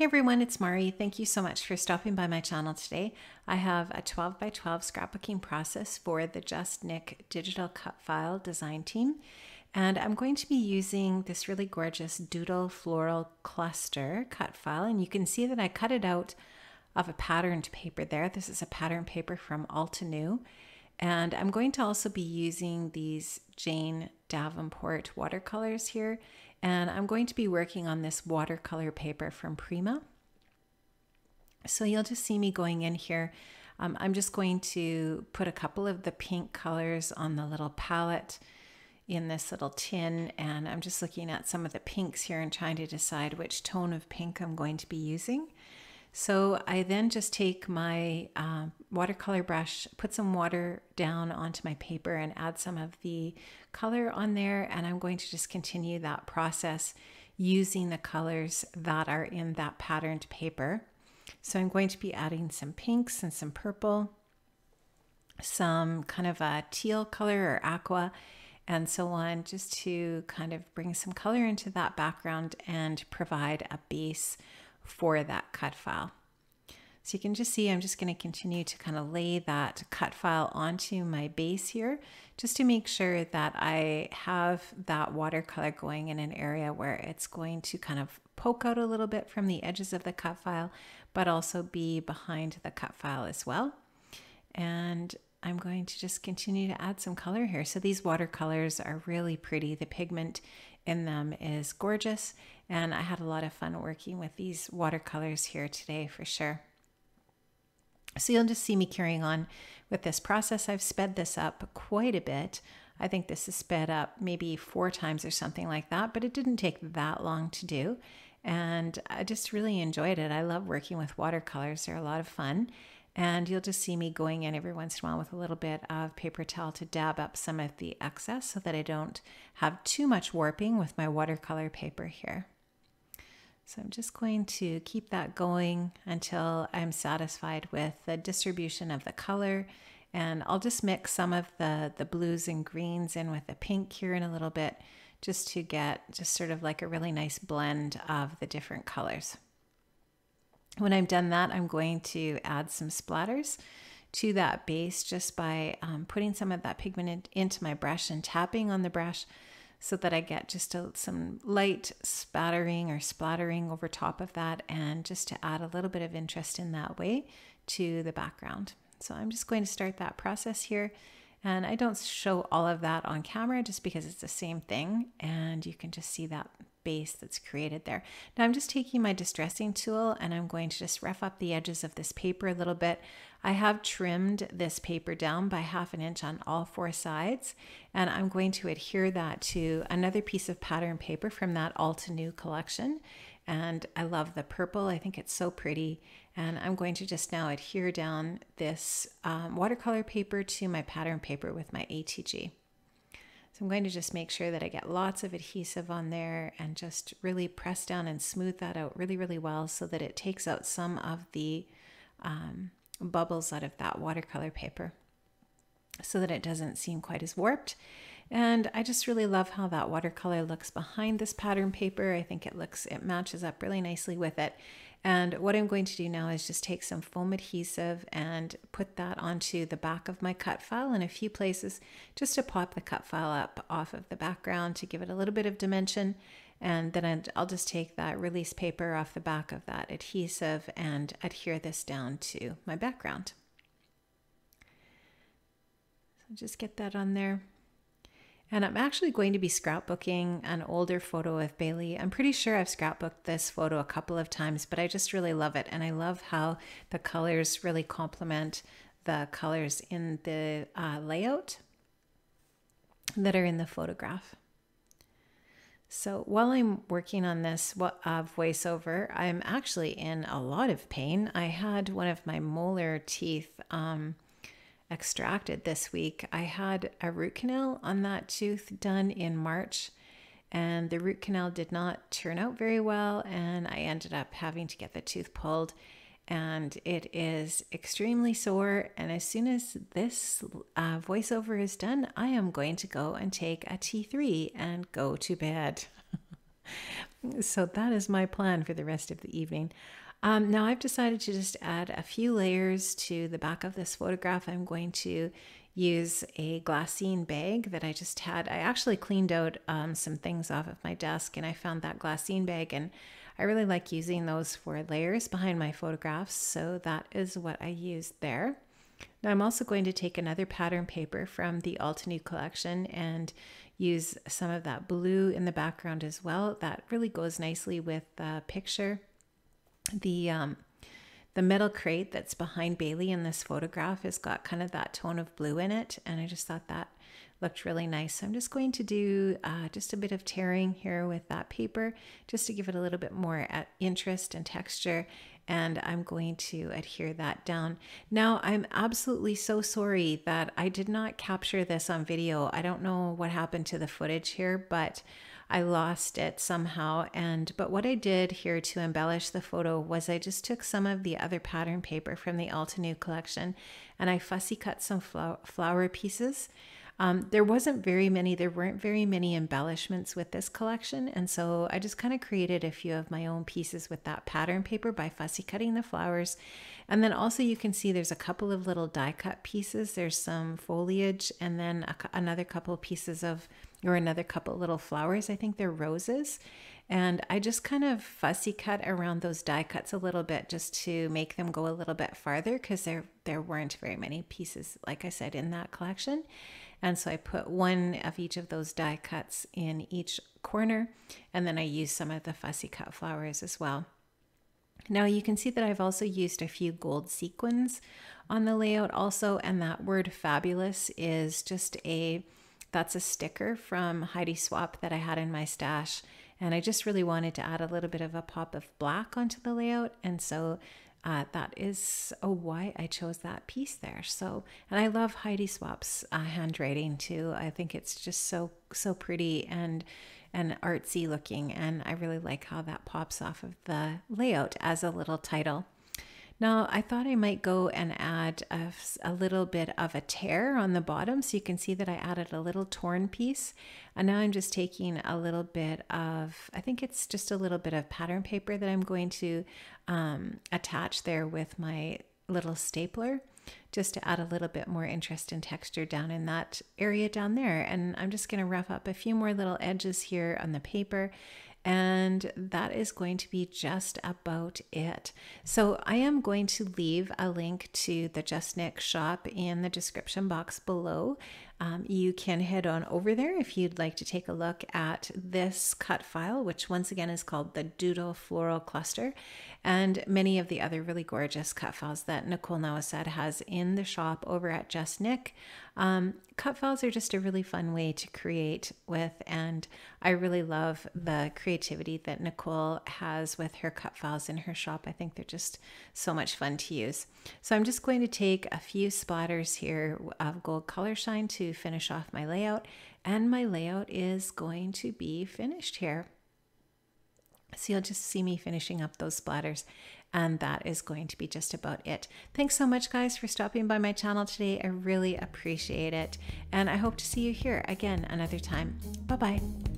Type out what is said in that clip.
Hey everyone, it's Mari. Thank you so much for stopping by my channel today. I have a 12 by 12 scrapbooking process for the JustNick digital cut file design team. And I'm going to be using this really gorgeous doodle floral cluster cut file. And you can see that I cut it out of a patterned paper there. This is a pattern paper from Altenew. And I'm going to also be using these Jane Davenport watercolors here. And I'm going to be working on this watercolor paper from Prima. So you'll just see me going in here. I'm just going to put a couple of the pink colors on the little palette in this little tin. And I'm just looking at some of the pinks here and trying to decide which tone of pink I'm going to be using. So I then just take my watercolor brush, put some water down onto my paper and add some of the color on there. And I'm going to just continue that process using the colors that are in that patterned paper. So I'm going to be adding some pinks and some purple, some kind of a teal color or aqua, and so on, just to kind of bring some color into that background and provide a base for that cut file. So you can just see I'm just going to continue to kind of lay that cut file onto my base here just to make sure that I have that watercolor going in an area where it's going to kind of poke out a little bit from the edges of the cut file, but also be behind the cut file as well. And I'm going to just continue to add some color here. So these watercolors are really pretty. The pigment in them is gorgeous. And I had a lot of fun working with these watercolors here today for sure. So you'll just see me carrying on with this process. I've sped this up quite a bit. I think this is sped up maybe 4 times or something like that, but it didn't take that long to do. And I just really enjoyed it. I love working with watercolors. They're a lot of fun. And you'll just see me going in every once in a while with a little bit of paper towel to dab up some of the excess so that I don't have too much warping with my watercolor paper here. So I'm just going to keep that going until I'm satisfied with the distribution of the color. And I'll just mix some of the blues and greens in with the pink here in a little bit, just to get just sort of like a really nice blend of the different colors. When I'm done that, I'm going to add some splatters to that base just by putting some of that pigment into my brush and tapping on the brush so that I get just some light spattering or splattering over top of that, and just to add a little bit of interest in that way to the background. So I'm just going to start that process here. And I don't show all of that on camera just because it's the same thing, and you can just see that base that's created there. Now I'm just taking my distressing tool and I'm going to just rough up the edges of this paper a little bit. I have trimmed this paper down by 1/2 inch on all 4 sides, and I'm going to adhere that to another piece of pattern paper from that Altenew collection. And I love the purple. I think it's so pretty. And I'm going to just now adhere down this watercolor paper to my pattern paper with my ATG. So I'm going to just make sure that I get lots of adhesive on there and just really press down and smooth that out really, really well so that it takes out some of the bubbles out of that watercolor paper so that it doesn't seem quite as warped. And I just really love how that watercolor looks behind this pattern paper. I think it matches up really nicely with it. And what I'm going to do now is just take some foam adhesive and put that onto the back of my cut file in a few places, just to pop the cut file up off of the background to give it a little bit of dimension. And then I'll just take that release paper off the back of that adhesive and adhere this down to my background. So just get that on there. And I'm actually going to be scrapbooking an older photo of Bailey. I'm pretty sure I've scrapbooked this photo a couple of times, but I just really love it. And I love how the colors really complement the colors in the layout that are in the photograph. So while I'm working on this voiceover, I'm actually in a lot of pain. I had one of my molar teeth extracted this week. I had a root canal on that tooth done in March, and the root canal did not turn out very well, and I ended up having to get the tooth pulled, and it is extremely sore. And as soon as this voiceover is done, I am going to go and take a T3 and go to bed. So that is my plan for the rest of the evening. Now I've decided to just add a few layers to the back of this photograph. I'm going to use a glassine bag that I just had. I actually cleaned out some things off of my desk and I found that glassine bag, and I really like using those for layers behind my photographs. So that is what I used there. Now I'm also going to take another pattern paper from the Altenew collection and use some of that blue in the background as well. That really goes nicely with the picture. The metal crate that's behind Bailey in this photograph has got kind of that tone of blue in it, and I just thought that looked really nice. So I'm just going to do just a bit of tearing here with that paper just to give it a little bit more interest and texture, and I'm going to adhere that down. Now I'm absolutely so sorry that I did not capture this on video. I don't know what happened to the footage here, but I lost it somehow. But what I did here to embellish the photo was I just took some of the other pattern paper from the Altenew collection and I fussy cut some flower pieces. There weren't very many embellishments with this collection, and so I just kind of created a few of my own pieces with that pattern paper by fussy cutting the flowers. And then also you can see there's a couple of little die cut pieces. There's some foliage and then another couple pieces of, or another couple little flowers. I think they're roses. And I just kind of fussy cut around those die cuts a little bit just to make them go a little bit farther, because there weren't very many pieces, like I said, in that collection. And so I put one of each of those die cuts in each corner, and then I used some of the fussy cut flowers as well. Now you can see that I've also used a few gold sequins on the layout also, and that word fabulous is just that's a sticker from Heidi Swap that I had in my stash, and I just really wanted to add a little bit of a pop of black onto the layout, and so that is why I chose that piece there. So, and I love Heidi Swap's handwriting too. I think it's just so pretty and artsy looking, and I really like how that pops off of the layout as a little title. Now I thought I might go and add a little bit of a tear on the bottom, so you can see that I added a little torn piece. And now I'm just taking a little bit of, I think it's just a little bit of pattern paper that I'm going to attach there with my little stapler, just to add a little bit more interest and texture down in that area down there. And I'm just going to rough up a few more little edges here on the paper, and that is going to be just about it. So I am going to leave a link to the JustNick shop in the description box below. You can head on over there if you'd like to take a look at this cut file, which once again is called the Doodle Floral Cluster, and many of the other really gorgeous cut files that Nicole Nawasad has in the shop over at JustNick. Cut files are just a really fun way to create with, and I really love the creativity that Nicole has with her cut files in her shop. I think they're just so much fun to use. So I'm just going to take a few splatters here of gold color shine to finish off my layout, and my layout is going to be finished here. So you'll just see me finishing up those splatters, and that is going to be just about it. Thanks so much, guys, for stopping by my channel today. I really appreciate it, and I hope to see you here again another time. Bye-bye.